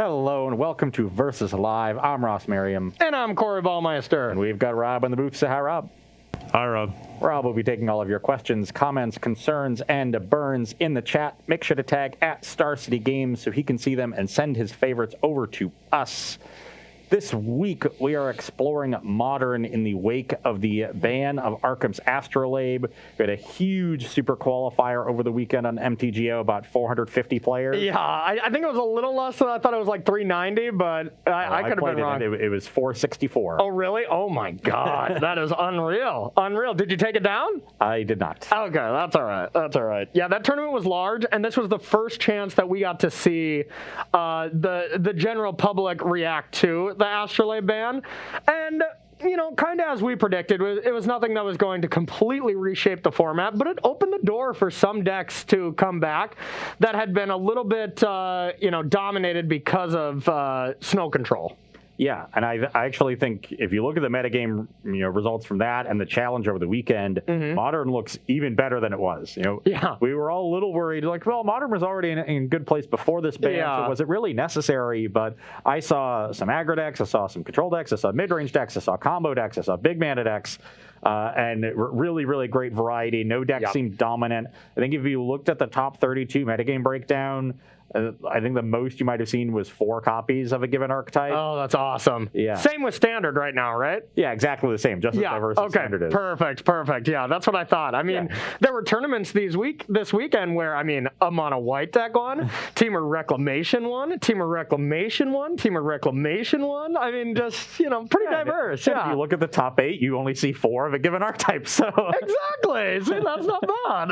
Hello and welcome to Versus Live. I'm Ross Merriam. And I'm Corey Ballmeister. And we've got Rob in the booth. Say hi, Rob. Hi, Rob. Rob will be taking all of your questions, comments, concerns, and burns in the chat. Make sure to tag at Star City Games so he can see them and send his favorites over to us. This week, we are exploring Modern in the wake of the ban of Arkham's Astrolabe. We had a huge super qualifier over the weekend on MTGO, about 450 players. Yeah, I think it was a little less than I thought. It was like 390, but I could have been wrong. It was 464. Oh, really? Oh, my God. That is unreal. Unreal. Did you take it down? I did not. Okay, that's all right. That's all right. Yeah, that tournament was large, and this was the first chance that we got to see the general public react to the Astrolabe ban. And, you know, kind of as we predicted, it was nothing that was going to completely reshape the format, but it opened the door for some decks to come back that had been a little bit, dominated because of snow control. Yeah, and I actually think if you look at the metagame, results from that and the challenge over the weekend, Modern looks even better than it was. We were all a little worried, like, well, Modern was already in a good place before this ban, so was it really necessary? But I saw some aggro decks, I saw some control decks, I saw mid-range decks, I saw combo decks, I saw big mana decks, and really, really great variety. No deck seemed dominant. I think if you looked at the top 32 metagame breakdown, I think the most you might have seen was 4 copies of a given archetype. Oh, that's awesome. Yeah. Same with Standard right now, right? Yeah, exactly the same. Just as diverse as Standard is. Perfect. Yeah, that's what I thought. I mean, there were tournaments this weekend where, a mono white deck won, Team of Reclamation won, Team of Reclamation won, Team of Reclamation won. I mean, just, pretty diverse. If you look at the top 8, you only see 4 of a given archetype. So exactly. See, that's not bad.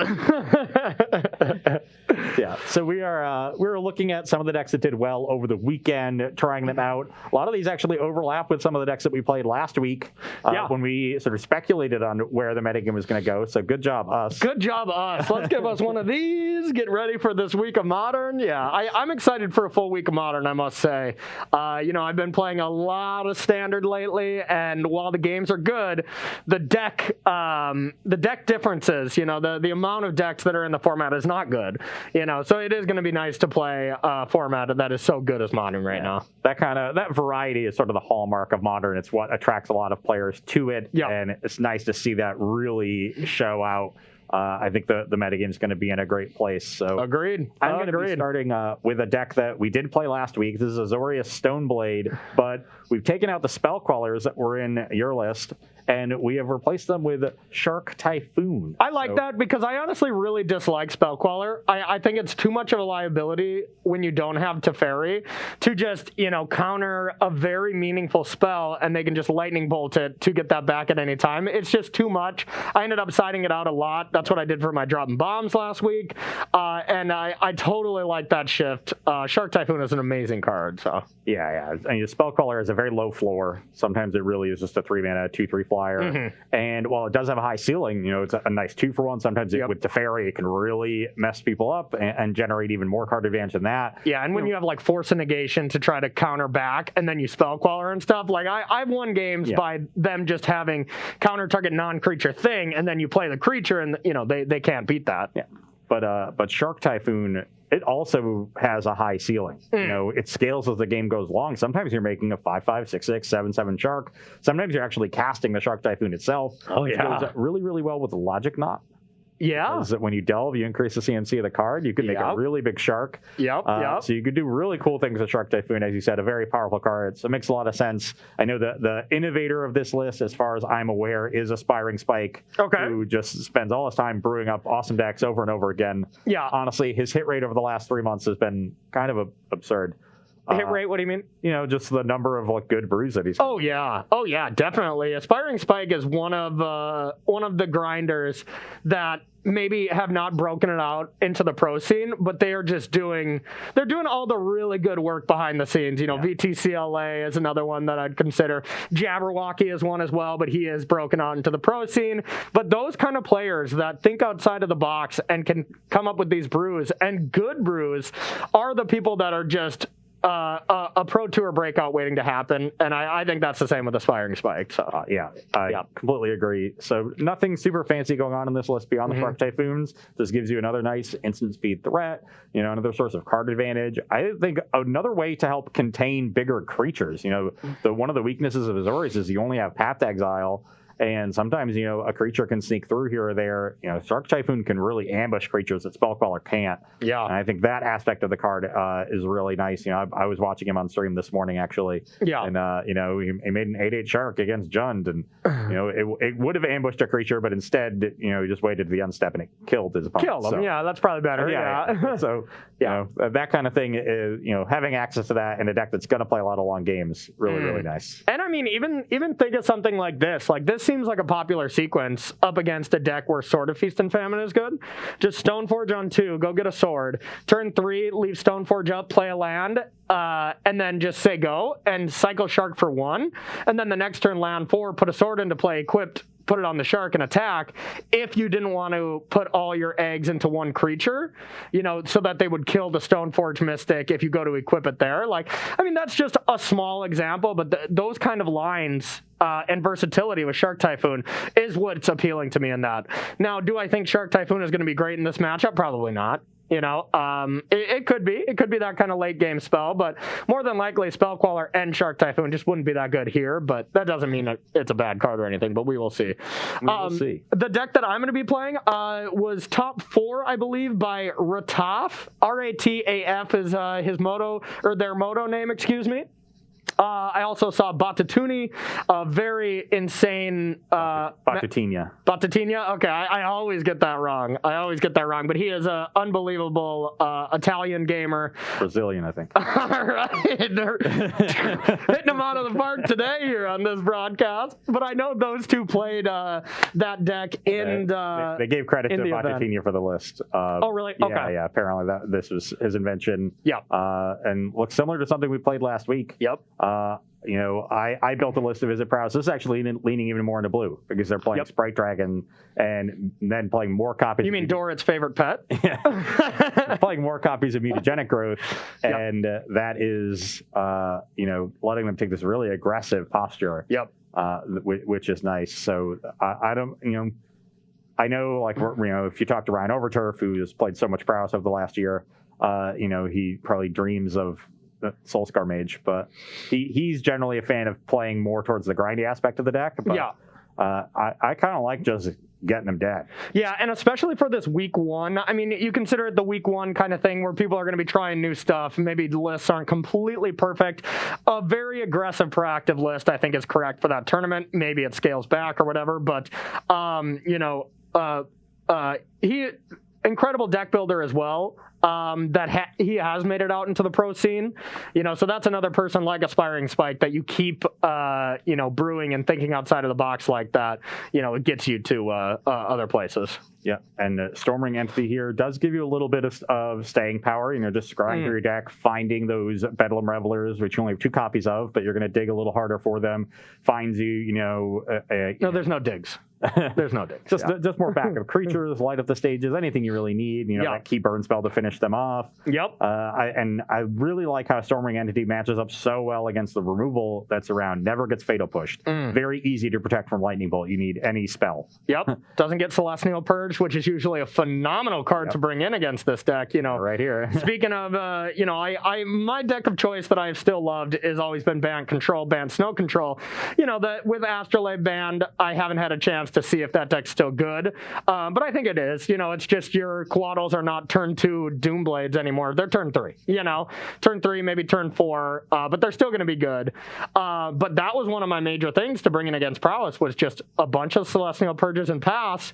Yeah. So we're looking at some of the decks that did well over the weekend, trying them out. A lot of these actually overlap with some of the decks that we played last week when we sort of speculated on where the metagame was going to go. So good job, us. Good job, us. Let's give us one of these. Get ready for this week of Modern. Yeah, I'm excited for a full week of Modern, I must say. I've been playing a lot of Standard lately, and while the games are good, the deck differences, the amount of decks that are in the format is not good. So it is going to be nice to play a format that is so good as Modern right now. That variety is sort of the hallmark of Modern. It's what attracts a lot of players to it, and it's nice to see that really show out. I think the metagame is going to be in a great place. So agreed. I'm going to be starting with a deck that we did play last week. This is Azorius Stoneblade, but we've taken out the spell crawlers that were in your list, and we have replaced them with Shark Typhoon. I like that because I honestly really dislike Spellqueller. I think it's too much of a liability when you don't have Teferi to just, counter a very meaningful spell and they can just lightning bolt it to get that back at any time. It's just too much. I ended up siding it out a lot. That's what I did for my dropping bombs last week. And I totally like that shift. Shark Typhoon is an amazing card. So Yeah. I mean, Spellcaller has a very low floor. Sometimes it really is just a 3-mana, 2/3 flyer. And while it does have a high ceiling, it's a nice 2-for-1. Sometimes with Teferi, it can really mess people up and generate even more card advantage than that. Yeah, and when you have like Force of Negation to try to counter back, and then you Spellqueller and stuff, like I've won games by them just having counter target non-creature thing, and then you play the creature, and they can't beat that. Yeah, but Shark Typhoon, it also has a high ceiling. It scales as the game goes along. Sometimes you're making a 5/5, 6/6, 7/7 shark. Sometimes you're actually casting the Shark Typhoon itself. Oh, yeah. It goes really, really well with the Logic Knot. Yeah. Because when you delve, you increase the CMC of the card. You can make a really big shark. Yep. So you could do really cool things with Shark Typhoon, as you said, a very powerful card. So it makes a lot of sense. I know that the innovator of this list, as far as I'm aware, is Aspiring Spike, who just spends all his time brewing up awesome decks over and over again. Yeah. Honestly, his hit rate over the last 3 months has been kind of absurd. Hit rate? What do you mean? Just the number of good brews that he's. Oh yeah, definitely. Aspiring Spike is one of the grinders that maybe have not broken it out into the pro scene, but they're doing all the really good work behind the scenes. VTCLA is another one that I'd consider. Jabberwocky is one as well, but he is broken out into the pro scene. But those kind of players that think outside of the box and can come up with these brews and good brews are the people that are just a Pro Tour breakout waiting to happen, and I think that's the same with Aspiring Spike. So I completely agree. So nothing super fancy going on in this list beyond the Shark Typhoons. This gives you another nice instant speed threat, another source of card advantage. I think another way to help contain bigger creatures. One of the weaknesses of Azorius is you only have Path to Exile. And sometimes, a creature can sneak through here or there. Shark Typhoon can really ambush creatures that Spellcaller can't. Yeah. And I think that aspect of the card is really nice. I was watching him on stream this morning, actually. Yeah. And, he made an 8/8 Shark against Jund. And, it would have ambushed a creature, but instead, he just waited to the unstep and it killed his opponent. Killed him, yeah. That's probably better. Yeah. So, that kind of thing is, having access to that in a deck that's going to play a lot of long games, really, really nice. And I mean, even think of something like this. Like, this seems like a popular sequence up against a deck where Sword of Feast and Famine is good. Just Stoneforge on 2, go get a sword. Turn 3, leave Stoneforge up, play a land, and then just say go, and cycle Shark for 1. And then the next turn, land 4, put a sword into play, equipped, put it on the Shark and attack. If you didn't want to put all your eggs into one creature, so that they would kill the Stoneforge Mystic if you go to equip it there. That's just a small example, but those kind of lines and versatility with Shark Typhoon is what's appealing to me in that. Now, do I think Shark Typhoon is going to be great in this matchup? Probably not. It could be. It could be that kind of late game spell, but more than likely Spellcaller and Shark Typhoon just wouldn't be that good here, but that doesn't mean it's a bad card or anything, but we will see. We will see. The deck that I'm going to be playing was top 4, I believe, by Rataf. Rataf is his moto, or their moto name, excuse me. I also saw Batatuni, a very insane... Batatinha. Batatinha? Okay, I always get that wrong. But he is an unbelievable Italian gamer. Brazilian, I think. All right. They're hitting him out of the park today here on this broadcast. But I know those two played that deck in the... They gave credit to Batatinha for the list. Oh, really? Okay. Yeah, apparently this was his invention. Yeah. And looks similar to something we played last week. Yep. I built a list of Izzet Prowess. This is actually leaning even more into blue because they're playing Sprite Dragon and then playing more copies. You mean Dorit's favorite pet? Yeah. Playing more copies of Mutagenic Growth, and that is, letting them take this really aggressive posture. Yep. Which is nice. So I don't, I know, if you talk to Ryan Overturf, who has played so much Prowess over the last year, he probably dreams of Soulscar Mage, but he's generally a fan of playing more towards the grindy aspect of the deck. But, I kind of like just getting them dead. Yeah, and especially for this week 1. I mean, you consider it the week 1 kind of thing where people are going to be trying new stuff. Maybe the lists aren't completely perfect. A very aggressive, proactive list, I think, is correct for that tournament. Maybe it scales back or whatever, but he incredible deck builder as well. He has made it out into the pro scene, so that's another person like Aspiring Spike that you keep, brewing and thinking outside of the box like that. It gets you to other places. Yeah, and Stormring Entity here does give you a little bit of staying power. Just scrying through your deck, finding those Bedlam Revelers, which you only have 2 copies of, but you're going to dig a little harder for them. Finds you, no, there's no digs. There's no digs. Just more backup creatures, light up the stages, anything you really need. That key burn spell to finish them off. Yep. I really like how Stormring Entity matches up so well against the removal that's around. Never gets Fatal Pushed. Very easy to protect from Lightning Bolt. You need any spell. Yep. Doesn't get Celestial Purge, which is usually a phenomenal card to bring in against this deck. Right here. Speaking of, my deck of choice that I've still loved has always been Bant Control, Bant Snow Control. That with Astrolabe banned, I haven't had a chance to see if that deck's still good. But I think it is. It's just your Quaddles are not turn 2 Doomblades anymore. They're turn 3. Turn 3, maybe turn 4, but they're still going to be good. But that was one of my major things to bring in against Prowess was just a bunch of Celestial Purges and Pass.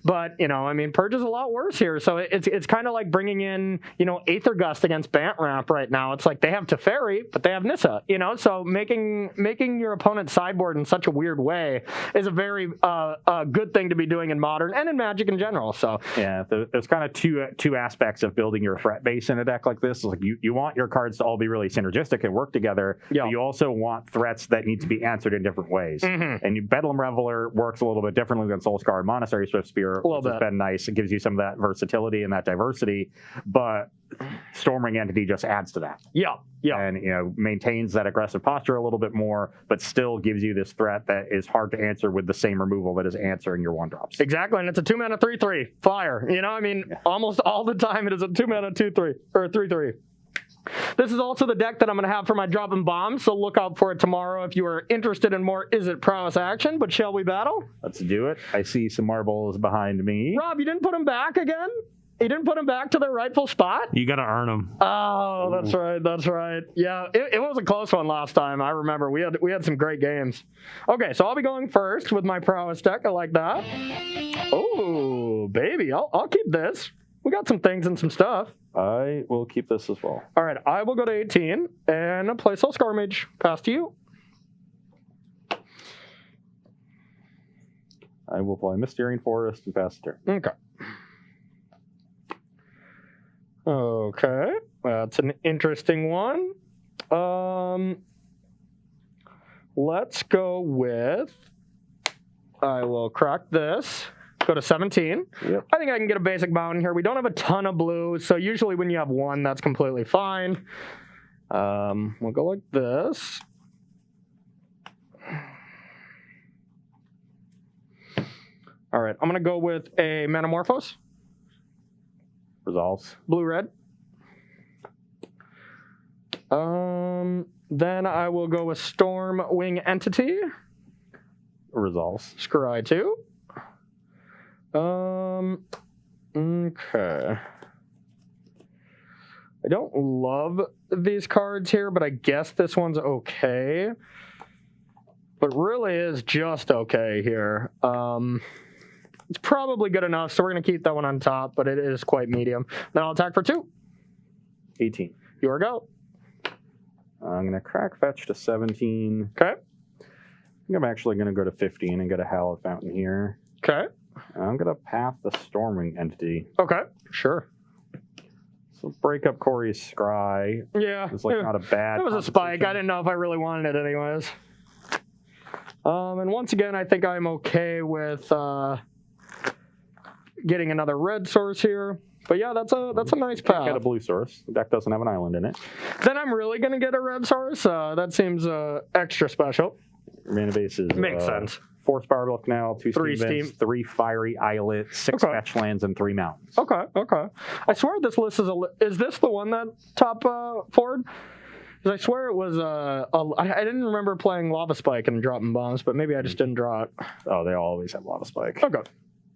But, Purge is a lot worse here. So it's kind of like bringing in, Aether Gust against Bant Ramp right now. It's like they have Teferi, but they have Nissa, so making your opponent sideboard in such a weird way is a very good thing to be doing in Modern and in Magic in general. So yeah, there's kind of two aspects of building your threat base in a deck like this. Like you want your cards to all be really synergistic and work together. But you also want threats that need to be answered in different ways. And Bedlam Reveler works a little bit differently than Soulscar and Monastery Swift Spear, which has been nice. It gives you some of that versatility and that diversity. But Storming Entity just adds to that. Yeah. And, maintains that aggressive posture a little bit more, but still gives you this threat that is hard to answer with the same removal that is answering your 1-drops. Exactly, and it's a 2-mana 3/3 flyer. Almost all the time it is a 2-mana 2/3 or 3/3. This is also the deck that I'm going to have for my dropping bombs, so look out for it tomorrow if you are interested in more Izzet Prowess action. But shall we battle? Let's do it. I see some marbles behind me. Rob, you didn't put them back again? You didn't put them back to their rightful spot? You got to earn them. Oh, that's right. Yeah, it was a close one last time. I remember we had some great games. Okay, so I'll be going first with my Prowess deck. I like that. Oh, baby, I'll keep this. We got some things and some stuff. I will keep this as well. All right, I will go to 18 and play Soul Scar Mage. Pass to you. I will play Mysterian Forest and pass the turn. Okay, that's an interesting one. Let's go with, I will crack this, go to 17. Yep. I think I can get a basic mountain here. We don't have a ton of blue, so usually when you have one, that's completely fine. We'll go like this. All right, I'm going to go with a Metamorphose. Resolves. Blue-red. Then I will go with Stormwing Entity. Resolves. Scry 2. Okay. I don't love these cards here, but I guess this one's okay. But really is just okay here. It's probably good enough, so we're going to keep that one on top, but it is quite medium. Then I'll attack for 2. 18. Your go. I'm going to crack fetch to 17. Okay. I think I'm actually going to go to 15 and get a Hallowed Fountain here. Okay. I'm going to path the Storming Entity. Okay. Sure. So break up Corey's Scry. Yeah. It's like not a bad. It was a spike. I didn't know if I really wanted it anyways. And once again, I think I'm okay with getting another red source here. But yeah, that's a nice path. Get a blue source. The deck doesn't have an island in it. Then I'm really going to get a red source. That seems extra special. Mana base is... Makes sense. 4 Spiral Canal, 2 3 Steam Vents, 3 Fiery Islet, 6 fetch lands, and 3 mountains. Okay. I swear this list is this the one that top forward? Because I swear it was I didn't remember playing Lava Spike and dropping bombs, but maybe I just didn't draw it. Oh, they always have Lava Spike. Okay.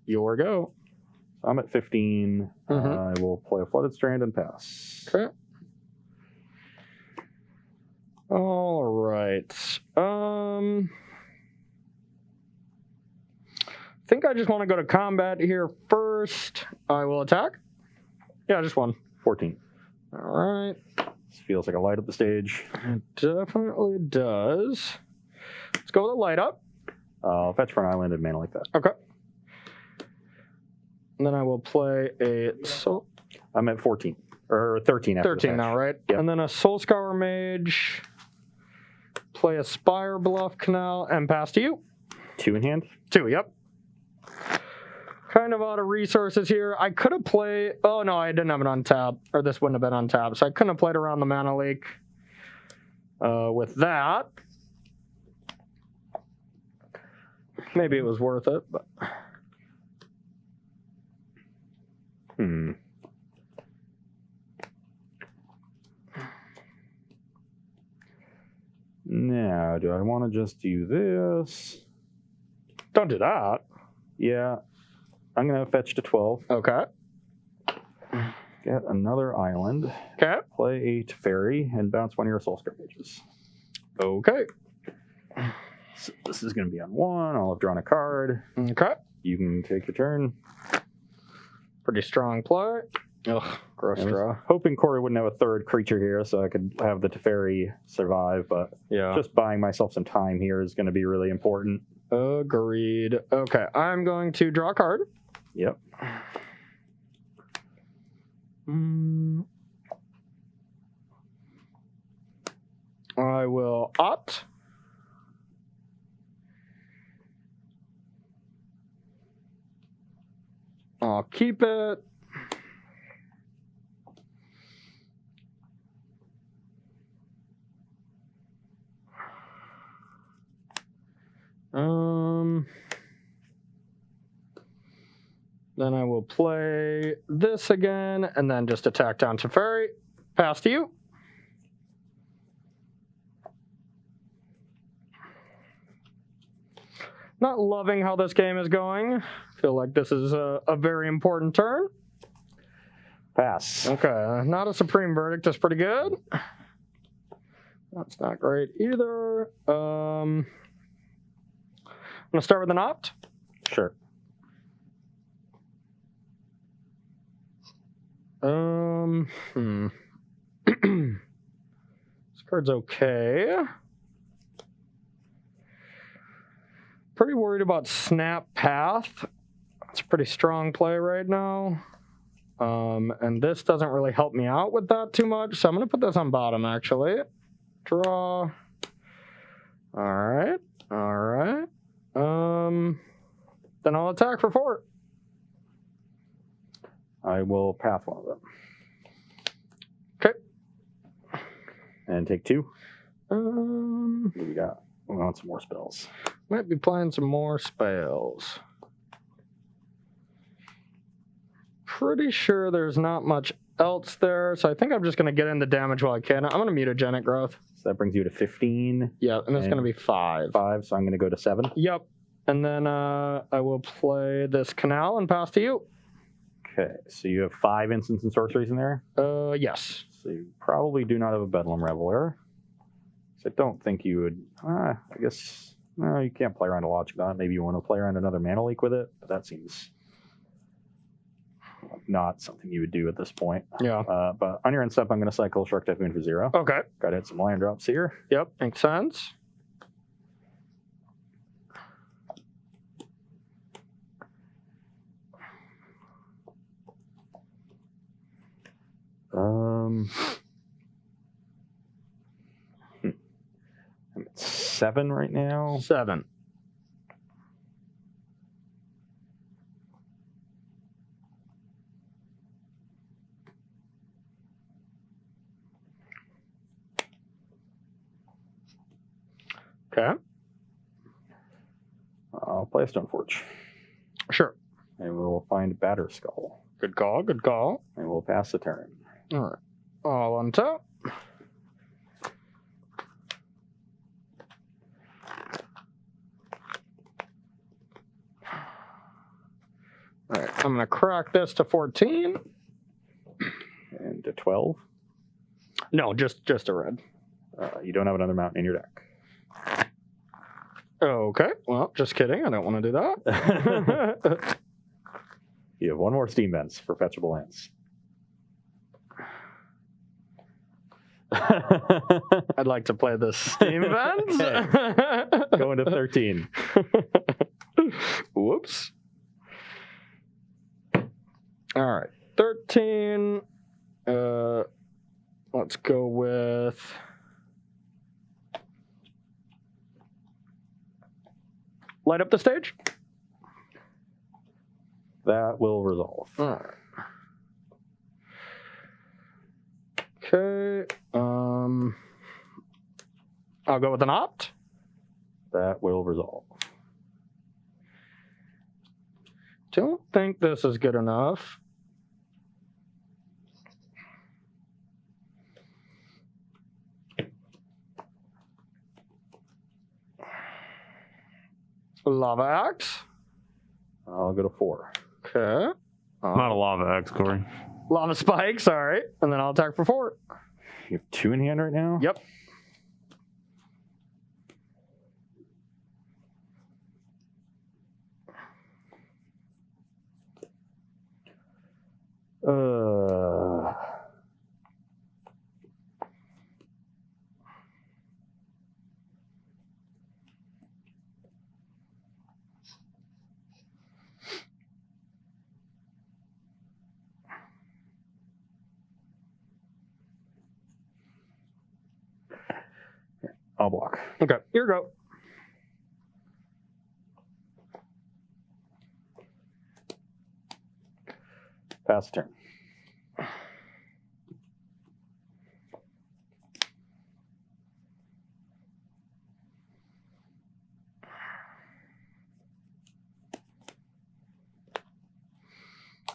Your go. I'm at 15. I will play a Flooded Strand and pass. Okay. All right. I think I just want to go to combat here first. I will attack. Yeah, just one. 14. All right. This feels like a light up the stage. It definitely does. Let's go with a light up. Fetch for an island and mana like that. Okay. And then I will play a soul. I'm at 14. Or 13 after 13 now, right? Yep. And then a Soul Scour Mage. Play a Spire Bluff Canal and pass to you. 2 in hand? 2, yep. Kind of out of resources here. I could have played... Oh, no, I didn't have it on tap. Or this wouldn't have been on tap. So I couldn't have played around the Mana Leak with that. Maybe it was worth it, but... Now, do I want to just do this? Don't do that. Yeah. I'm going to fetch to 12. Okay. Get another island. Okay. Play a Teferi and bounce one of your Soul Scar Mages. Okay. So this is going to be on 1. I'll have drawn a card. Okay. You can take your turn. Pretty strong play. Ugh, gross draw. Hoping Corey wouldn't have a 3rd creature here so I could have the Teferi survive, but yeah, just buying myself some time here is going to be really important. Agreed. Okay, I'm going to draw a card. Yep. I will opt. I'll keep it. Then I will play this again, and then just attack down Teferi. Pass to you. Not loving how this game is going. Feel like this is a very important turn. Pass. Okay, not a supreme verdict is pretty good. That's not great either. I'm gonna start with an opt. Sure. This card's okay. Pretty worried about Snap Path. It's a pretty strong play right now. And this doesn't really help me out with that too much, so I'm going to put this on bottom, actually. Draw. All right. Then I'll attack for 4. I will path one of them. Okay. And take 2. What Um, do we got? We want some more spells. Might be playing some more spells. Pretty sure there's not much else there, so I think I'm just going to get in the damage while I can. I'm going to mutagenic growth. So that brings you to 15. Yeah, and it's going to be 5. 5, so I'm going to go to 7. Yep. And then I will play this canal and pass to you. Okay, so you have 5 instants and sorceries in there? Yes. So you probably do not have a Bedlam Reveler. So I don't think you would... I guess... No, you can't play around a logic on it. Maybe you want to play around another Mana Leak with it, but that seems not something you would do at this point. Yeah. But on your end step, I'm going to cycle Shark Typhoon for 0. Okay. Got to hit some land drops here. Yep, makes sense. I'm at 7 right now. 7. Okay. I'll play a Stoneforge. Sure. And we'll find Batter Skull. Good call, good call. And we'll pass the turn. All right. All on top. All right, I'm going to crack this to 14. And to 12. No, just a red. You don't have another mountain in your deck. Okay, well, just kidding. I don't want to do that. You have 1 more Steam Vents for fetchable lands. I'd like to play the Steam Vents. Going to 13. Whoops. All right, 13. Let's go with... Light up the stage. That will resolve. All right. Okay. I'll go with an opt. That will resolve. Don't think this is good enough. Lava Axe. I'll go to 4. Okay. Not a lava axe, Corey. Lava Spike, sorry. And then I'll attack for 4. You have 2 in hand right now? Yep. I'll block. Okay, here you go. Pass the turn.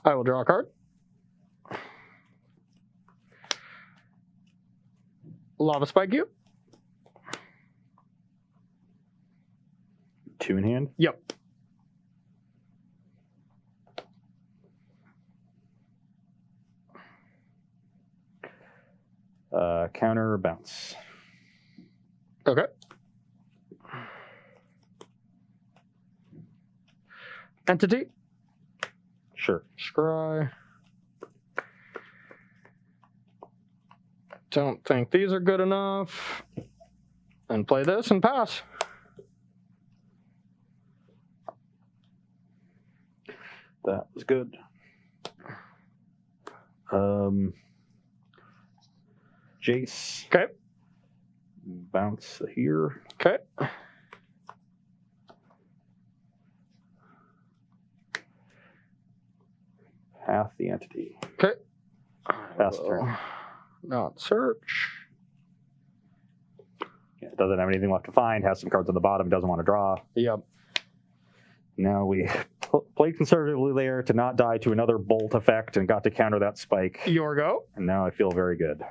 I will draw a card. Lava Spike you. 2 in hand. Yep. Counter bounce. Okay. Entity. Sure. Scry. Don't think these are good enough. And play this and pass. That was good. Jace. Okay. Bounce here. Okay. Path the entity. Okay. Pass turn. Not search. Yeah, it doesn't have anything left to find. Has some cards on the bottom. Doesn't want to draw. Yep. Now we played conservatively there to not die to another bolt effect and got to counter that spike. Your go. And now I feel very good.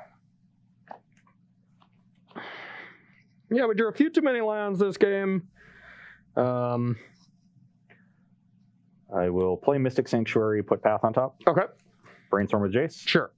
Yeah, we drew a few too many lands this game. I will play Mystic Sanctuary, put Path on top. Okay. Brainstorm with Jace. Sure.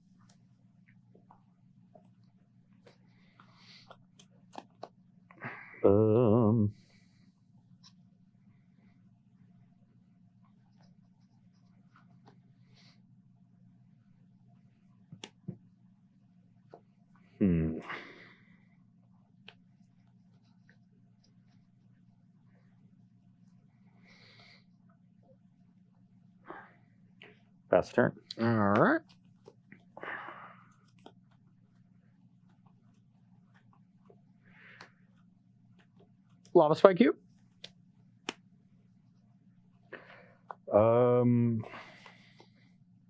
Pass turn. All right. Lava Spike you.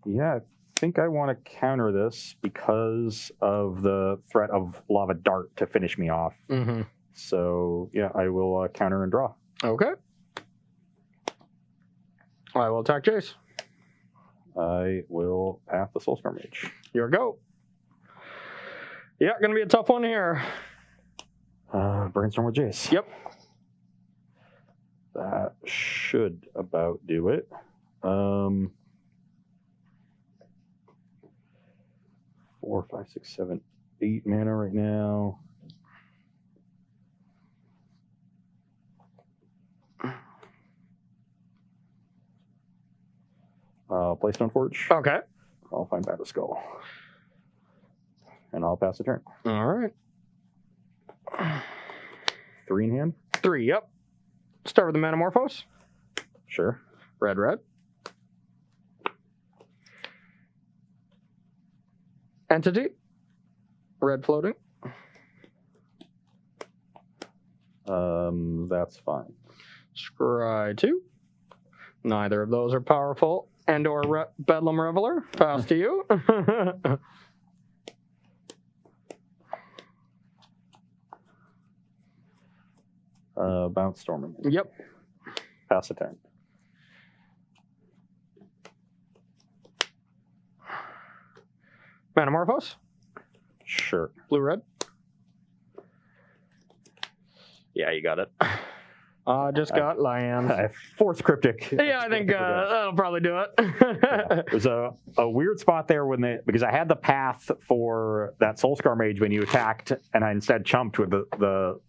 Yeah, I think I want to counter this because of the threat of Lava Dart to finish me off. Mm-hmm. So, yeah, I will counter and draw. Okay. I will attack Jace. I will path the Soulscar Mage. Your go. Yeah, gonna be a tough one here. Brainstorm with Jace. Yep. That should about do it. 4, 5, 6, 7, 8 mana right now. Play Stoneforge. Okay. I'll find Battle Skull. And I'll pass the turn. All right. 3 in hand? 3, yep. Start with the Metamorphose. Sure. Red, red. Entity. Red floating. That's fine. Scry 2. Neither of those are powerful. And or Bedlam Reveler. Pass to you. Bounce Storming. Yep. Pass the turn. Metamorphose. Sure. Blue, red. Yeah, you got it. Just got land. Fourth Cryptic. Yeah, I think that'll probably do it. There's a weird spot there because I had the path for that Soulscar Mage when you attacked, and I instead chumped with the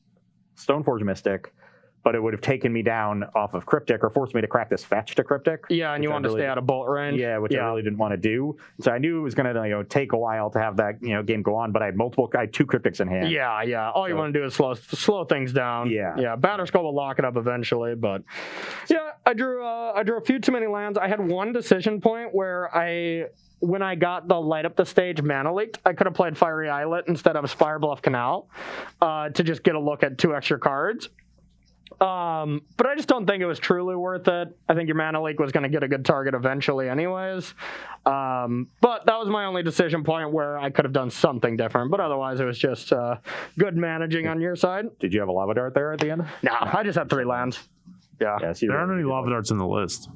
Stoneforge Mystic, but it would have taken me down off of Cryptic or forced me to crack this fetch to Cryptic. Yeah, and you wanted to stay out of bolt range. Yeah, which I really didn't want to do. So I knew it was going to take a while to have that game go on, but I had 2 Cryptics in hand. Yeah. All you want to do is slow things down. Yeah. Batterskull will lock it up eventually, but yeah, I drew a few too many lands. I had one decision point where when I got the light up the stage mana leaked, I could have played Fiery Islet instead of Spire Bluff Canal to just get a look at 2 extra cards. But I just don't think it was truly worth it. I think your mana leak was going to get a good target eventually anyways. But that was my only decision point where I could have done something different. But otherwise, it was just good managing on your side. Did you have a Lava Dart there at the end? No, I just had 3 lands. Yeah. There aren't any Lava Darts in the list.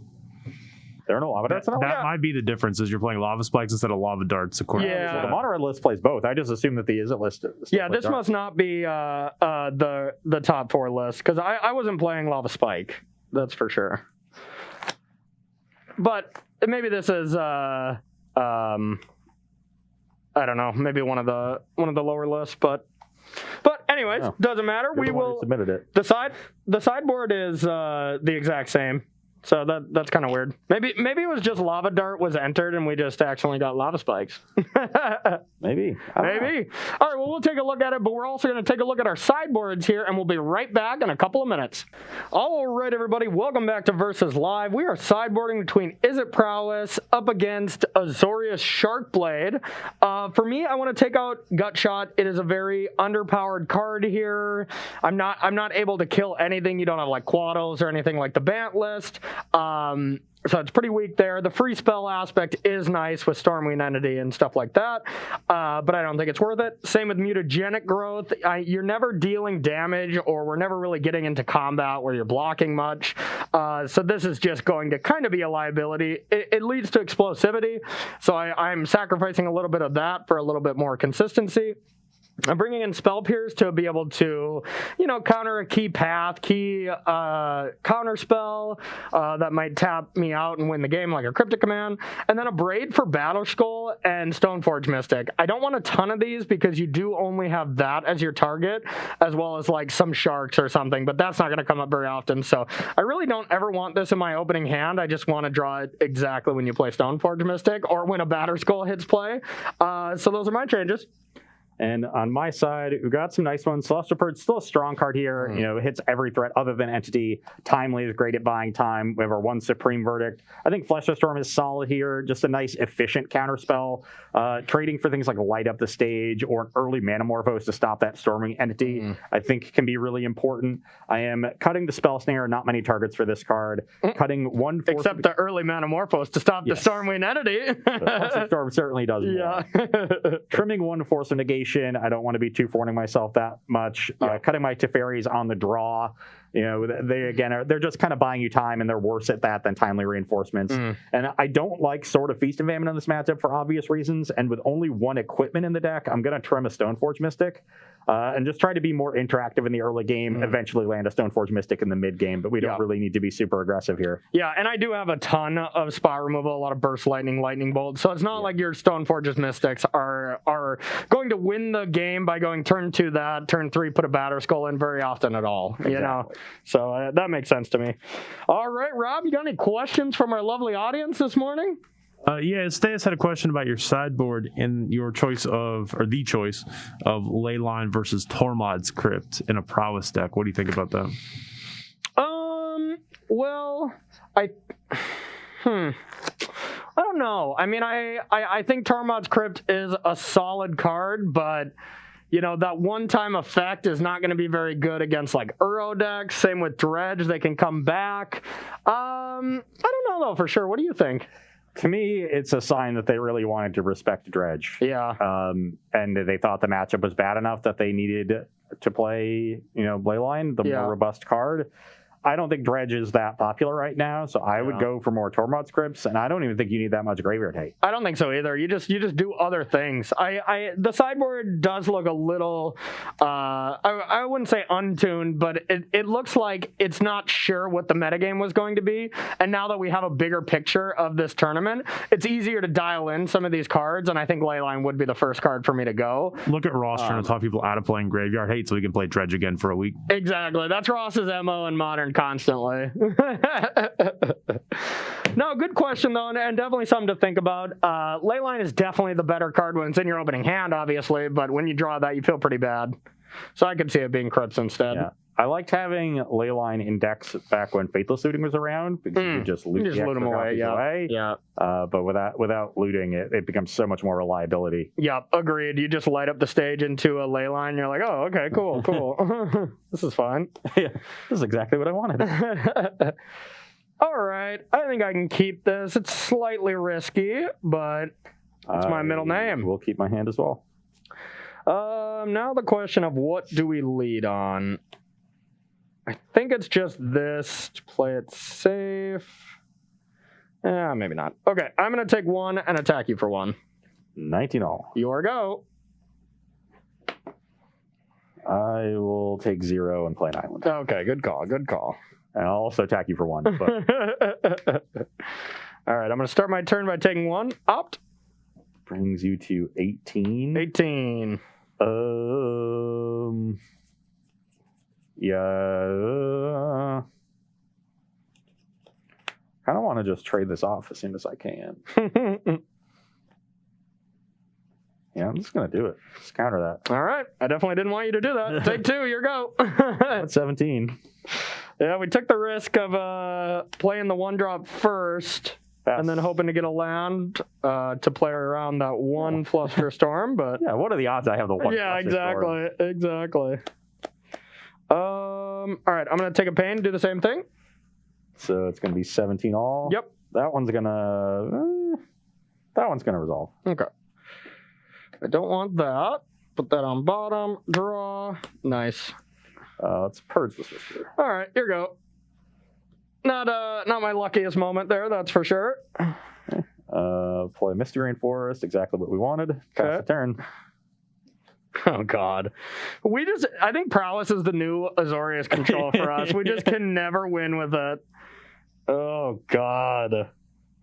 There are no lava darts. That might be the difference, is you're playing lava spikes instead of lava darts. According Yeah. So the mono red list plays both. I just assume that the Izzet list. This must not be the top 4 list, because I wasn't playing lava spike. That's for sure. But maybe this is I don't know, maybe one of the lower lists, but anyways, doesn't matter. We will submitted it. The sideboard is the exact same. So that's kind of weird. Maybe it was just lava dart was entered and we just accidentally got lava spikes. Maybe. All right, well, we'll take a look at it, but we're also going to take a look at our sideboards here, and we'll be right back in a couple of minutes. All right, everybody, welcome back to Versus Live. We are sideboarding between Izzet Prowess up against Azorius Sharkblade. For me, I want to take out Gutshot. It is a very underpowered card here. I'm not able to kill anything. You don't have like Quados or anything like the Bant list. So it's pretty weak there. The free spell aspect is nice with Stormwind Entity and stuff like that, but I don't think it's worth it. Same with Mutagenic Growth. You're never dealing damage, or we're never really getting into combat where you're blocking much. So this is just going to kind of be a liability. It leads to explosivity, so I'm sacrificing a little bit of that for a little bit more consistency. I'm bringing in Spell Pierce to be able to, counter a key path, counter spell that might tap me out and win the game, like a Cryptic Command. And then a Braid for Battle Skull and Stoneforge Mystic. I don't want a ton of these because you do only have that as your target, as well as like some sharks or something, but that's not going to come up very often. So I really don't ever want this in my opening hand. I just want to draw it exactly when you play Stoneforge Mystic or when a Battle Skull hits play. So those are my changes. And on my side, we've got some nice ones. Celestial Purge, still a strong card here. It hits every threat other than Entity. Timely is great at buying time. We have our 1 Supreme Verdict. I think Flesher Storm is solid here. Just a nice, efficient counterspell. Trading for things like Light Up the Stage or an early Manamorphose to stop that Storming Entity, I think can be really important. I am cutting the Spell Snare. Not many targets for this card. Cutting 1 Force... Except the early Manamorphose to stop the Stormwind Entity. The Storm certainly does. Yeah. Trimming 1 Force of Negation. I don't want to be too warning myself that much. Cutting my Teferis on the draw. They're just kind of buying you time, and they're worse at that than timely reinforcements. And I don't like Sword of Feast and Famine in this matchup for obvious reasons. And with only 1 equipment in the deck, I'm going to trim a Stoneforge Mystic and just try to be more interactive in the early game. Eventually land a Stoneforge Mystic in the mid game, but we don't really need to be super aggressive here. Yeah, and I do have a ton of spot removal, a lot of Burst Lightning, Lightning Bolt. So it's not like your Stoneforge's Mystics are going to win the game by going turn 2 that, turn 3 put a Batter Skull in very often at all. Exactly. So that makes sense to me. All right, Rob, you got any questions from our lovely audience this morning? Stas had a question about your sideboard and your choice of Leyline versus Tormod's Crypt in a Prowess deck. What do you think about that? Well, I don't know. I mean, I think Tormod's Crypt is a solid card, but that one-time effect is not going to be very good against like Uro decks. Same with Dredge, they can come back. I don't know though for sure. What do you think? To me, it's a sign that they really wanted to respect Dredge. Yeah. And they thought the matchup was bad enough that they needed to play, Leyline, the more robust card. I don't think Dredge is that popular right now, so I would go for more Tormod Scripts, and I don't even think you need that much graveyard hate. I don't think so either. You just do other things. The sideboard does look a little, I wouldn't say untuned, but it looks like it's not sure what the metagame was going to be, and now that we have a bigger picture of this tournament, it's easier to dial in some of these cards, and I think Leyline would be the first card for me to go. Look at Ross trying to talk people out of playing graveyard hate so we can play Dredge again for a week. Exactly. That's Ross's MO in Modern constantly. No, good question though, and definitely something to think about. Leyline is definitely the better card when it's in your opening hand, obviously, but when you draw that, you feel pretty bad. So I could see it being Crypts instead. Yeah. I liked having Leyline in decks back when Faithless Looting was around, because you could just loot them away. Yeah. But without looting, it becomes so much more reliability. Yep, agreed. You just light up the stage into a Leyline, you're like, oh, okay, cool. This is fine. Yeah, this is exactly what I wanted. All right, I think I can keep this. It's slightly risky, but it's my middle name. We'll keep my hand as well. Now the question of what do we lead on? I think it's just this to play it safe. Maybe not. Okay, I'm going to take 1 and attack you for 1. 19 all. Your go. I will take 0 and play an island. Okay, good call. Good call. And I'll also attack you for 1. But... All right, I'm going to start my turn by taking 1. Opt. Brings you to 18. 18. Yeah. Kind of want to just trade this off as soon as I can. Yeah, I'm just going to do it. Just counter that. All right. I definitely didn't want you to do that. Take 2. Your go. That's 17. Yeah, we took the risk of playing the 1-drop first. And then hoping to get a land to play around that 1 Fluster Storm, but yeah, what are the odds I have the 1? Yeah, exactly. All right, I'm gonna take a pain, do the same thing. So it's gonna be 17 all. Yep. That one's gonna resolve. Okay. I don't want that. Put that on bottom. Draw. Nice. Let's purge this whisper. All right, here we go. Not my luckiest moment there, that's for sure. Okay. Play Misty Rainforest, exactly what we wanted. Pass the turn. Oh God, I think Prowess is the new Azorius control for us. We just can never win with it. Oh God.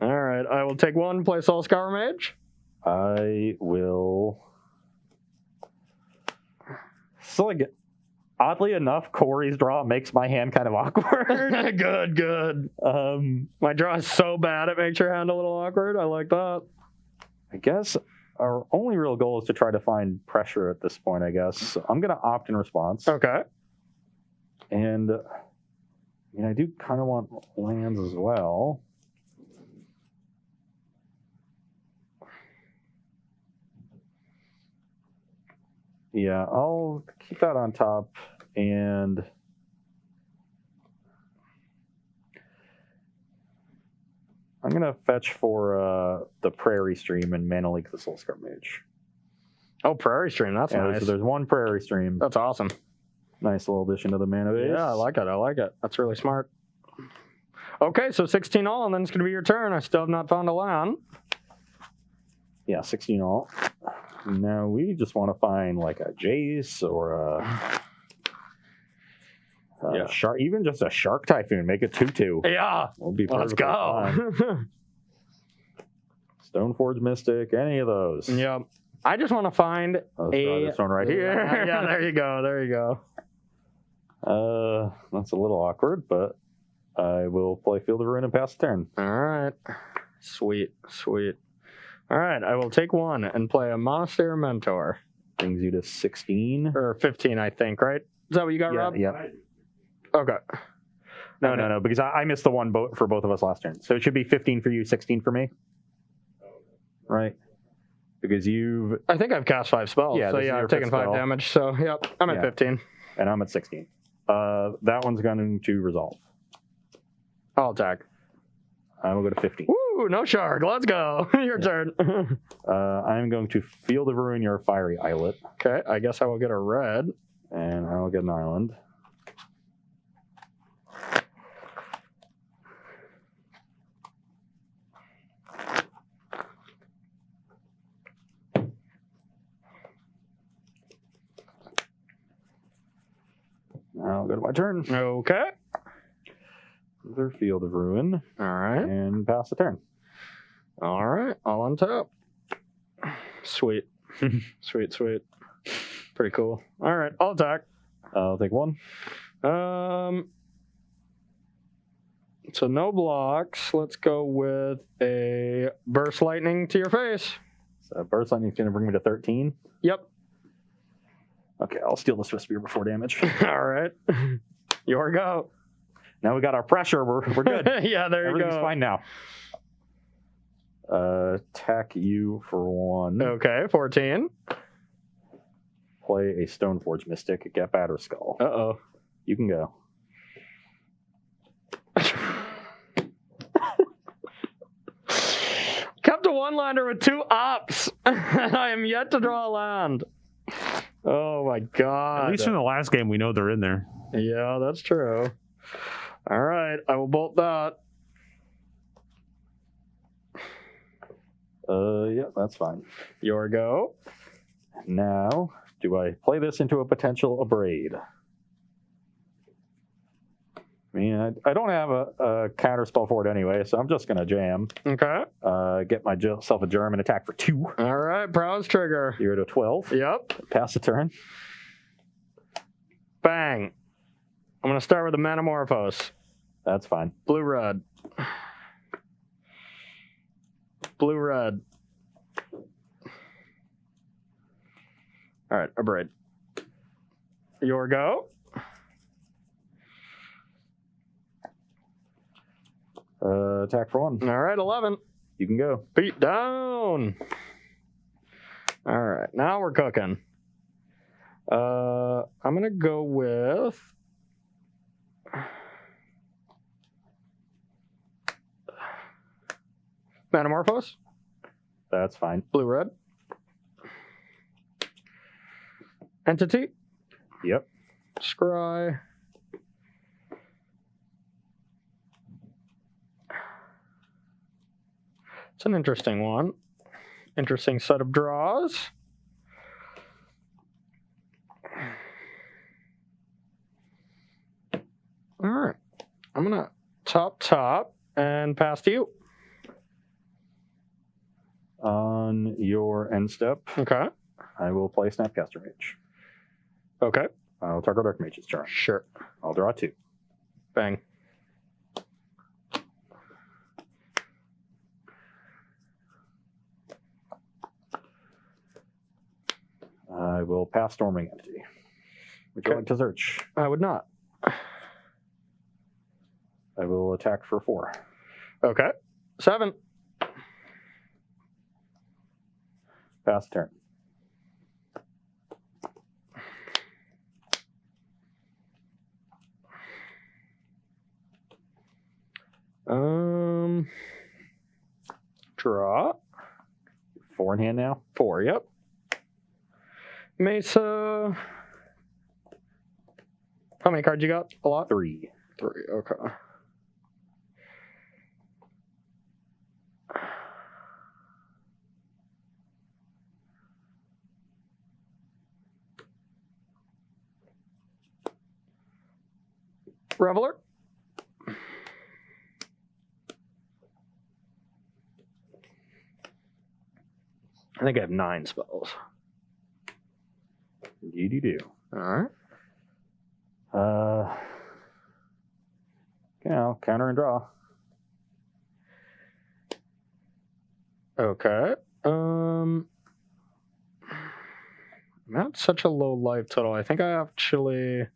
All right, I will take 1, play Soul Scour Mage. I will. So like, oddly enough, Corey's draw makes my hand kind of awkward. Good. My draw is so bad it makes your hand a little awkward. I like that. I guess our only real goal is to try to find pressure at this point, I guess. So I'm going to opt in response. Okay. And I do kind of want lands as well. Yeah, I'll keep that on top, and I'm going to fetch for the Prairie Stream and Mana Leak the Soul Scar Mage. Oh, Prairie Stream, that's nice. So there's 1 Prairie Stream. That's awesome. Nice little addition to the mana base. Yeah, I like it. That's really smart. Okay, so 16 all, and then it's going to be your turn. I still have not found a land. Yeah, 16 all. Now we just want to find like a Jace or a shark, even just a Shark Typhoon. Make it 2/2. Yeah, we'll be let's go. Stoneforge Mystic, any of those. Yep. I just want to find this one right here. Yeah, there you go. That's a little awkward, but I will play Field of Ruin and pass the turn. All right. Sweet. All right, I will take 1 and play a Monastery Mentor. Brings you to 16. Or 15, I think, right? Is that what you got, Rob? Yeah. Okay. No, because I missed the one for both of us last turn. So it should be 15 for you, 16 for me. Right? Because I think I've cast 5 spells, yeah, so yeah, I've taken 5 damage, so yep, I'm at 15. And I'm at 16. That one's going to resolve. I'll attack. I will go to 15. Woo, no shark. Let's go. Your turn. I'm going to Field of Ruin your Fiery Islet. Okay, I guess I will get a red. And I will get an island. I'll go to my turn. Okay. Another Field of Ruin. All right. And pass the turn. All right. All on top. Sweet. Sweet. Pretty cool. All right. I'll attack. I'll take 1. So no blocks. Let's go with a Burst Lightning to your face. So Burst Lightning is going to bring me to 13. Yep. Okay, I'll steal the Swift Spear before damage. All right. Your go. Now we got our pressure. We're good. Yeah, there you go. Everything's fine now. Attack you for 1. Okay, 14. Play a Stoneforge Mystic. Get Batter Skull. Uh-oh. You can go. Kept a 1-lander with 2 ops. I am yet to draw a land. Oh my God. At least from the last game, we know they're in there. Yeah, that's true. All right, I will bolt that. Yeah, that's fine. Your go. Now, do I play this into a potential Abrade? I mean, I don't have a counter spell for it anyway, so I'm just going to jam. Okay. Get myself a German attack for 2. All right, Prowess trigger. You're at a 12. Yep. Pass the turn. Bang. I'm going to start with the Metamorphose. That's fine. Blue-red. Blue-red. All right, Abrade. Your go. Attack for 1. All right, 11. You can go. Beat down. All right, now we're cooking. I'm going to go with... Metamorphose. That's fine. Blue-red. Entity. Yep. Scry. It's an interesting one. Interesting set of draws. All right. I'm going to top and pass to you. On your end step, Okay. I will play Snapcaster Mage. Okay. I'll target Dark Mage's turn. Sure. I'll draw 2. Bang. I will pass Storming Entity. Would you like to search? I would not. I will attack for 4. Okay. 7. Pass turn. Draw. 4 in hand now. 4, yep. Mesa. How many cards you got? A lot? 3. 3, okay. Reveler. I think I have 9 spells. Indeed you do. All right. Counter and draw. Okay. I'm at such a low life total. I think I actually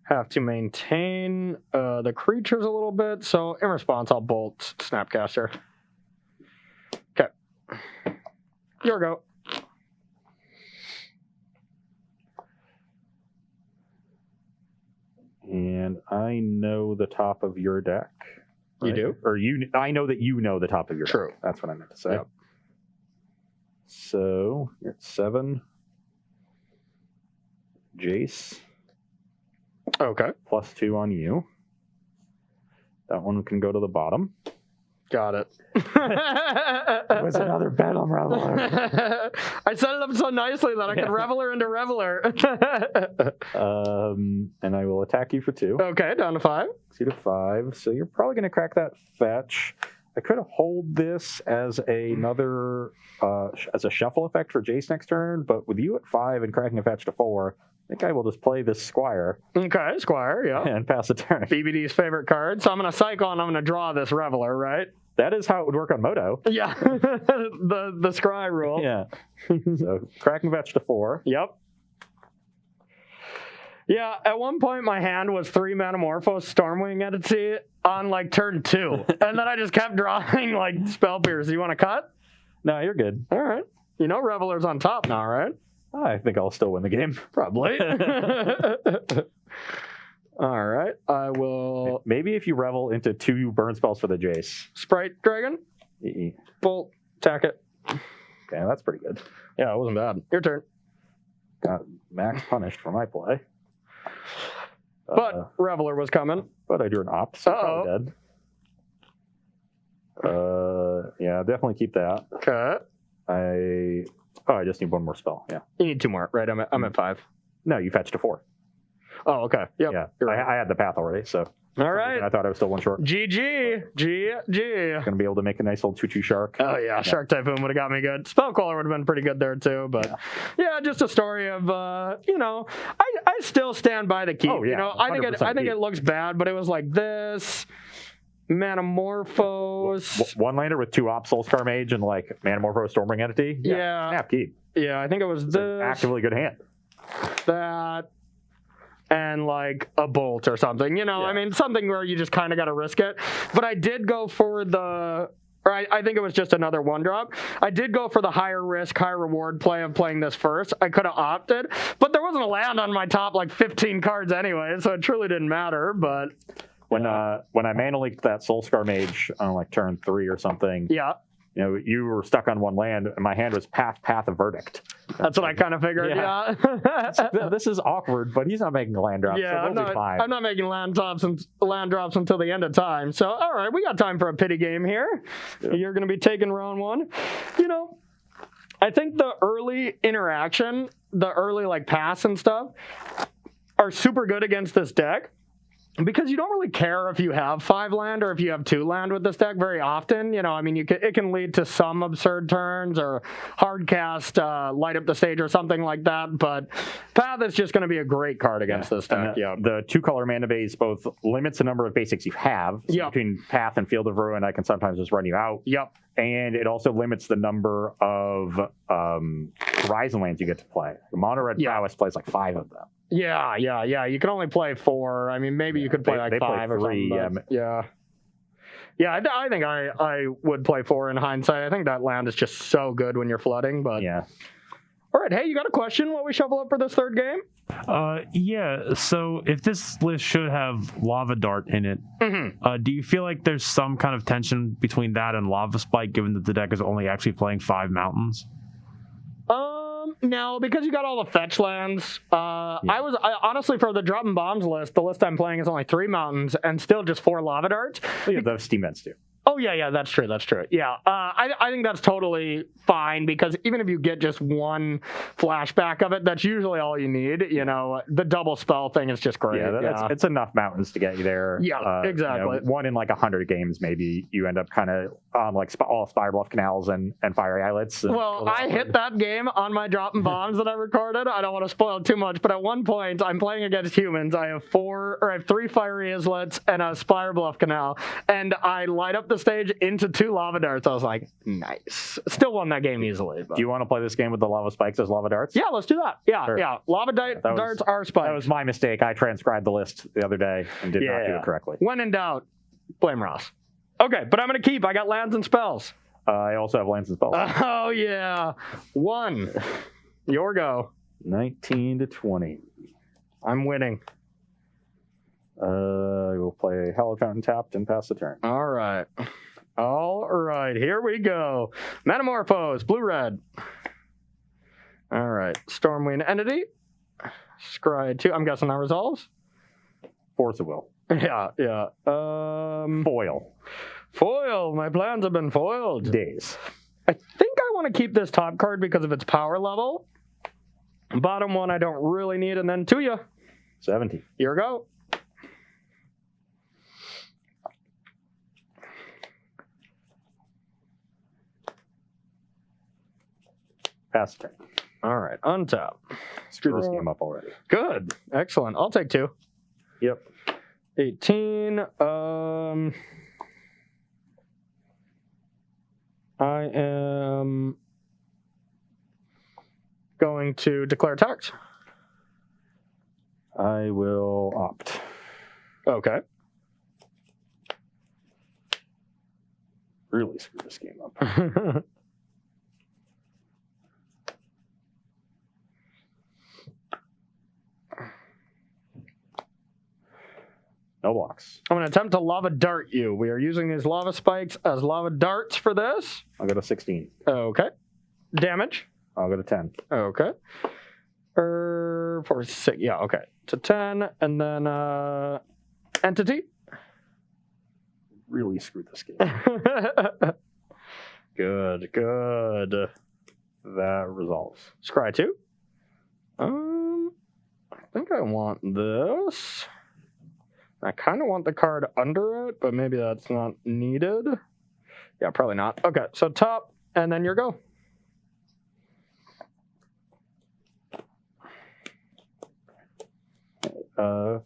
have to maintain the creatures a little bit. So in response, I'll bolt Snapcaster. Okay. Your go. And I know the top of your deck. You right? do? Or I know that you know the top of your True. deck. That's what I meant to say. Yep. So you're at 7. Jace. Okay. +2 on you. That one can go to the bottom. Got it. It was another Bedlam Reveler. I set it up so nicely that I could Reveler into Reveler. And I will attack you for 2. Okay, down to 5. 2 to 5. So you're probably going to crack that fetch. I could hold this as another as a shuffle effect for Jace next turn, but with you at 5 and cracking a fetch to 4, I think I will just play this Squire. Okay, Squire, yeah. And pass the turn. BBD's favorite card. So I'm going to cycle and I'm going to draw this Reveler, right? That is how it would work on Moto. Yeah, the Scry rule. Yeah. So cracking fetch to 4. Yep. Yeah, at one point my hand was 3 Metamorphose Stormwing Entity on like turn 2. And then I just kept drawing like Spell Pierce. You want to cut? No, you're good. All right. You know Reveler's on top now, right? I think I'll still win the game. Probably. All right. I will... Maybe if you revel into 2 burn spells for the Jace. Sprite Dragon. Bolt. Attack it. Okay, that's pretty good. Yeah, it wasn't bad. Your turn. Got max punished for my play. But Reveler was coming. But I drew an opt, so probably dead. Yeah, definitely keep that. Okay. I just need one more spell. Yeah. You need 2 more, right? I'm at 5. No, you fetched a 4. Oh, okay. Yep. Yeah. Right. I had the path already, so. All right. I thought I was still 1 short. GG. Gonna be able to make a nice little 2/2 shark. Oh yeah, Shark Typhoon would have got me good. Spellcaller would have been pretty good there too, but yeah, just a story of I still stand by the keep. Oh, yeah, I think keep. it looks bad, but it was like this Manamorphose. One lander with 2 Soulscar Mage and like Manamorphose Stormring Entity. Yeah. Snap keep. Yeah, I think it was It's this. an actively good hand. That. And like a bolt or something, I mean, something where you just kind of got to risk it. But I did go for I think it was just another 1-drop. I did go for the higher risk, high reward play of playing this first. I could have opted, but there wasn't a land on my top like 15 cards anyway, so it truly didn't matter. But when I mana leaked that Soulscar Mage on like turn 3 or something, yeah. You were stuck on 1 land, and my hand was Path of Verdict. That's what I kind of figured. Yeah. This is awkward, but he's not making a land drop. Yeah, so we'll be fine. I'm not making land drops until the end of time. So, all right, we got time for a pity game here. Yeah. You're going to be taking round 1. I think the early interaction, the early like pass and stuff, are super good against this deck. Because you don't really care if you have 5 land or if you have 2 land with this deck very often. I mean, it can lead to some absurd turns or hard cast, light up the stage or something like that. But Path is just going to be a great card against this deck. The 2-color mana base both limits the number of basics you have. So between Path and Field of Ruin, I can sometimes just run you out. Yep. And it also limits the number of Horizon lands you get to play. Mono Red Prowess plays like 5 of them. Yeah. You can only play 4. I mean, maybe you could play like 5 or 3, something. Yeah. I think I would play 4 in hindsight. I think that land is just so good when you're flooding. But yeah. All right. Hey, you got a question while we shuffle up for this third game? Yeah. So if this list should have Lava Dart in it, do you feel like there's some kind of tension between that and Lava Spike, given that the deck is only actually playing 5 mountains? No, because you got all the fetch lands. I honestly, for the drop and bombs list, the list I'm playing is only 3 mountains and still just 4 Lava Darts. Yeah, those Steam Vents too. Oh, yeah, that's true. Yeah, I think that's totally fine, because even if you get just 1 flashback of it, that's usually all you need. The double spell thing is just great. Yeah, it's enough mountains to get you there. Yeah, exactly. 1 in like 100 games, maybe you end up kind of on like all Spire Bluff Canals and Fiery Islets. Well, I hit that game on my drop and bombs that I recorded. I don't want to spoil too much, but at one point, I'm playing against humans. I have 3 Fiery Islets and a Spire Bluff Canal, and I light up the stage into 2 Lava Darts. I was like, nice. Still won that game easily. But. Do you want to play this game with the Lava Spikes as Lava Darts? Yeah, let's do that. Yeah, sure. Yeah. Lava Darts are spikes. That was my mistake. I transcribed the list the other day and did not do it correctly. When in doubt, blame Ross. Okay, but I'm going to keep. I got lands and spells. I also have lands and spells. Oh, yeah. 1. Your go. 19 to 20. I'm winning. We'll play Hallowed Fountain tapped and pass the turn. All right, here we go. Manamorphose, blue-red. All right, Stormwind Entity. Scry 2. I'm guessing that resolves? Force of Will. Yeah. Foil. My plans have been foiled. Days. I think I want to keep this top card because of its power level. Bottom one I don't really need, and then to you. 17. Here we go. Pass the turn. All right, untap. Screw this game up already. Good. Excellent. I'll take 2. Yep. 18. I am going to declare tax. I will opt. Okay. Really screw this game up. No blocks. I'm going to attempt to lava dart you. We are using these lava spikes as lava darts for this. I'll go to 16. Okay. Damage. I'll go to 10. Okay. 4, 6. Yeah, okay. To 10. And then entity. Really screwed this game. Good. that resolves. Scry 2. I think I want this. I kind of want the card under it, but maybe that's not needed. Yeah, probably not. Okay, so top, and then your go.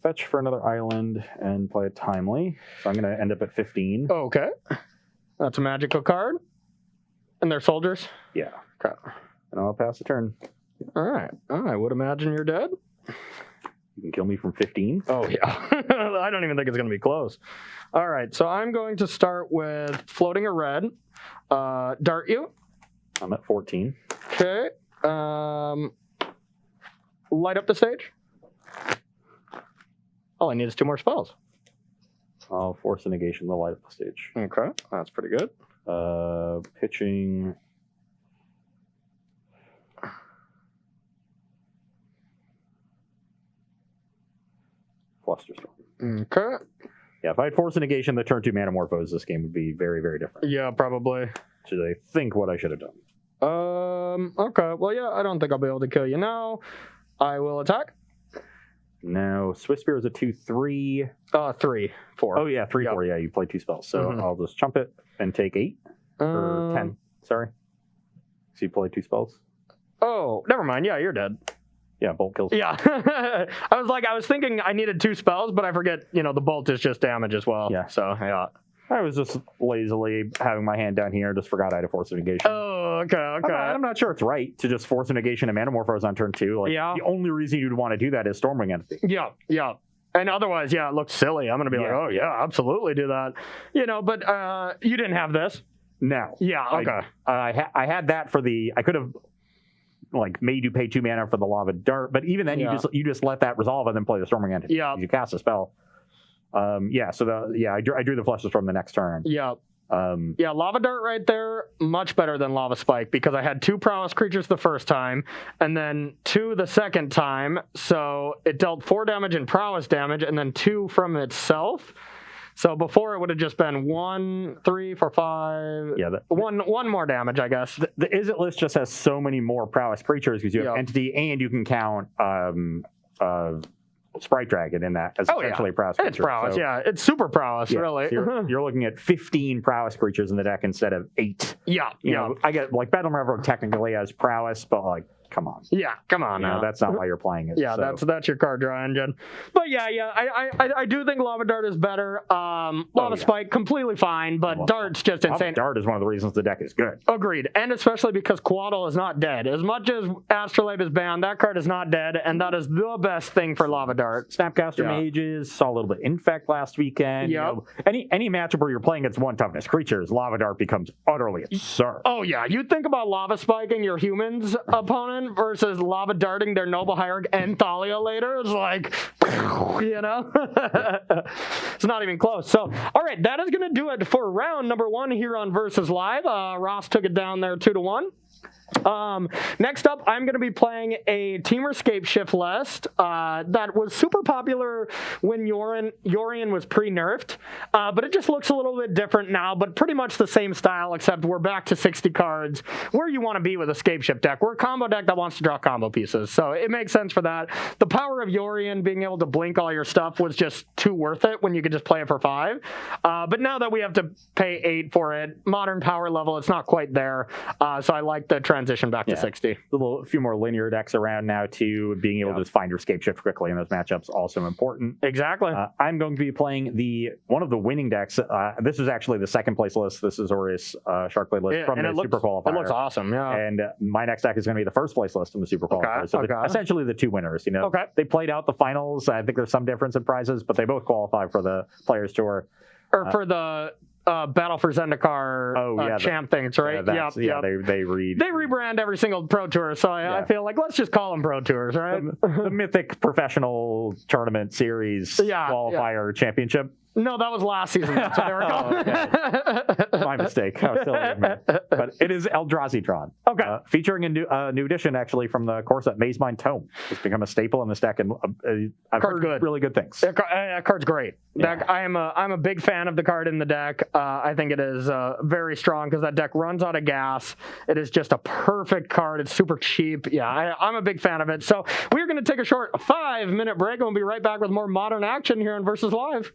Fetch for another island and play a timely. So I'm going to end up at 15. Okay. That's a magical card. And they're soldiers? Yeah. Okay. And I'll pass the turn. All right. I would imagine you're dead. You can kill me from 15. Oh, yeah. I don't even think it's going to be close. All right. So I'm going to start with floating a red. Dart you. I'm at 14. Okay. Light up the stage. All I need is 2 more spells. I'll force a negation the light up the stage. Okay. That's pretty good. Pitching. Flusterstorm. Okay. Yeah, if I had forced a negation the turn 2 Manamorphose, this game would be very, very different. Yeah, probably. Should I think what I should have done? Okay. Well, yeah, I don't think I'll be able to kill you now. I will attack. Now, Swiss Spear is a 2/3. 3, 4. Oh, yeah, 3, 4. Yeah, you play 2 spells. So I'll just chump it and take 8. Or 10. Sorry. So you play 2 spells? Oh, never mind. Yeah, you're dead. Yeah, bolt kills. Yeah. I was thinking I needed 2 spells, but I forget, the bolt is just damage as well. Yeah. So, yeah. I was just lazily having my hand down here. Just forgot I had a force of negation. Oh, okay. I'm not sure it's right to just force a negation and Manamorphose on turn 2. Like, yeah. The only reason you'd want to do that is Stormwing Entity. Yeah. And otherwise, yeah, it looks silly. I'm going to be like, oh, yeah, absolutely do that. But you didn't have this. No. Yeah, okay. I had that for I could have made you pay 2 mana for the Lava Dart, but even then you just let that resolve and then play the Storming Entity. Yeah. You cast a spell. I drew the Flusterstorm the next turn. Yeah. Lava Dart right there, much better than Lava Spike because I had 2 prowess creatures the first time and then 2 the second time. So it dealt 4 damage and prowess damage and then 2 from itself. So before it would have just been 1, 3, 4, 5. Yeah, one more damage, I guess. The Izzet list just has so many more prowess creatures because you have Entity and you can count Sprite Dragon in that as essentially a prowess creature. It's prowess, it's super prowess, really. So you're looking at 15 prowess creatures in the deck instead of 8. Yeah. I get Battle Maverick technically has prowess, but come on. Yeah, come on now. That's not why you're playing it. Yeah, so. that's your card draw engine. But I do think Lava Dart is better. Lava Spike, completely fine, but Dart's just insane. Dart is one of the reasons the deck is good. Agreed, and especially because Quaddle is not dead. As much as Astrolabe is banned, that card is not dead, and that is the best thing for Lava Dart. Snapcaster Mages, saw a little bit Infect last weekend. Yep. Any matchup where you're playing against 1 toughness creatures, Lava Dart becomes utterly absurd. Oh yeah, you think about Lava Spiking your humans opponent versus Lava Darting their Noble Hierarch and Thalia later. It's like, it's not even close. So, all right, that is going to do it for round number 1 here on Versus Live. Ross took it down there 2-1. Next up, I'm going to be playing a Temur Scapeshift list that was super popular when Yorion was pre-nerfed, but it just looks a little bit different now, but pretty much the same style, except we're back to 60 cards where you want to be with a Scapeshift deck. We're a combo deck that wants to draw combo pieces, so it makes sense for that. The power of Yorion being able to blink all your stuff was just too worth it when you could just play it for 5. But now that we have to pay 8 for it, modern power level, it's not quite there, so I like the transition back to 60. A few more linear decks around now too. Being able to just find your Scapeshift quickly in those matchups also important. Exactly. I'm going to be playing one of the winning decks. This is actually the second place list. This is Azorius Sharkblade list from the Super Qualifier. It looks awesome, yeah. And my next deck is going to be the first place list from the Super Qualifier. So essentially the 2 winners. They played out the finals. I think there's some difference in prizes, but they both qualify for the Players Tour. Or for the Battle for Zendikar champ things, right? They rebrand every single Pro Tour, so I feel like let's just call them Pro Tours, right? The Mythic Professional Tournament Series Qualifier Championship. No, that was last season. That's what they were called. My mistake. I was still ignorant. But it is Eldrazi Drawn. Okay. Featuring a new addition, actually, from the core set, Maze Mine Tome. It's become a staple in this deck, and I've heard really good things. That card's great. Yeah. I'm a big fan of the card in the deck. I think it is very strong because that deck runs out of gas. It is just a perfect card. It's super cheap. Yeah, I'm a big fan of it. So we're going to take a short 5-minute break, and we'll be right back with more Modern action here on Versus Live.